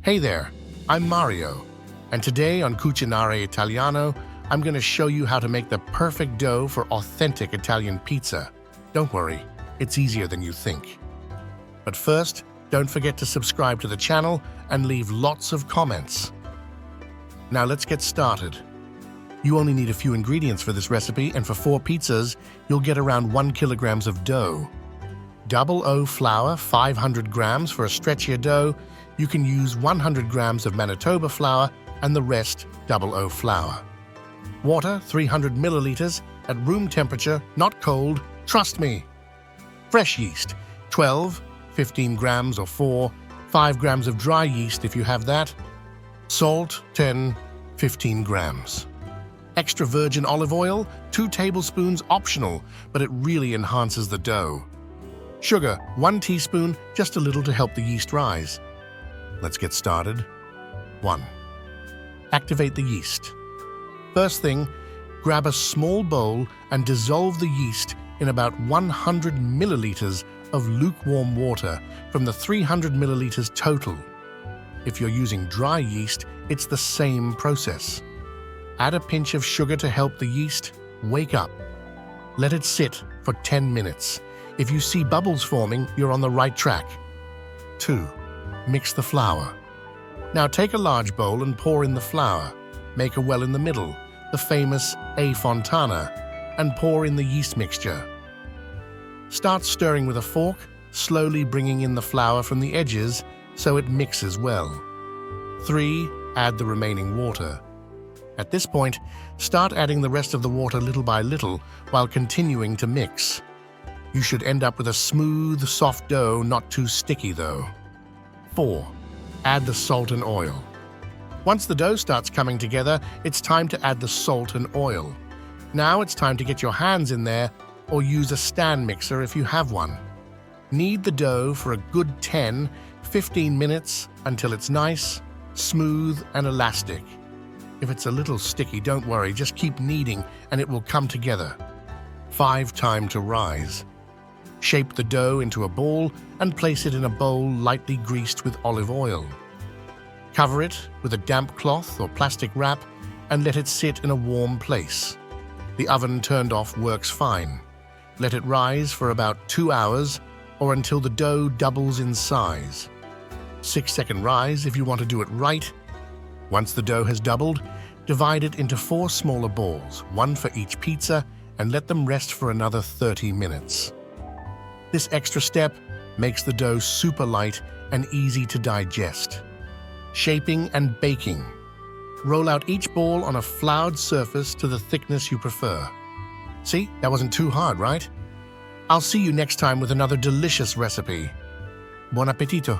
Hey there, I'm Mario, and today on Cucinare Italiano, I'm going to show you how to make the perfect dough for authentic Italian pizza. Don't worry, it's easier than you think. But first, don't forget to subscribe to the channel and leave lots of comments. Now let's get started. You only need a few ingredients for this recipe, and for 4 pizzas, you'll get around 1 kilogram of dough. Double O flour, 500 grams for a stretchier dough. You can use 100 grams of Manitoba flour and the rest double O flour. Water, 300 milliliters at room temperature, not cold, trust me. Fresh yeast, 12, 15 grams or 4, 5 grams of dry yeast if you have that. Salt, 10, 15 grams. Extra virgin olive oil, 2 tablespoons optional, but it really enhances the dough. Sugar, 1 teaspoon, just a little to help the yeast rise. Let's get started. 1. Activate the yeast. First thing, grab a small bowl and dissolve the yeast in about 100 milliliters of lukewarm water from the 300 milliliters total. If you're using dry yeast, it's the same process. Add a pinch of sugar to help the yeast wake up. Let it sit for 10 minutes. If you see bubbles forming, you're on the right track. 2. Mix the flour. Now take a large bowl and pour in the flour. Make a well in the middle, the famous A Fontana, and pour in the yeast mixture. Start stirring with a fork, slowly bringing in the flour from the edges so it mixes well. 3. Add the remaining water. At this point, start adding the rest of the water little by little while continuing to mix. You should end up with a smooth, soft dough, not too sticky though. 4. Add the salt and oil. Once the dough starts coming together, it's time to add the salt and oil. Now it's time to get your hands in there or use a stand mixer if you have one. Knead the dough for a good 10-15 minutes until it's nice, smooth, and elastic. If it's a little sticky, don't worry, just keep kneading and it will come together. 5. Time to rise. Shape the dough into a ball and place it in a bowl lightly greased with olive oil. Cover it with a damp cloth or plastic wrap and let it sit in a warm place. The oven turned off works fine. Let it rise for about 2 hours or until the dough doubles in size. 6-second rise if you want to do it right. Once the dough has doubled, divide it into 4 smaller balls, 1 for each pizza, and let them rest for another 30 minutes. This extra step makes the dough super light and easy to digest. Shaping and baking. Roll out each ball on a floured surface to the thickness you prefer. See, that wasn't too hard, right? I'll see you next time with another delicious recipe. Buon appetito!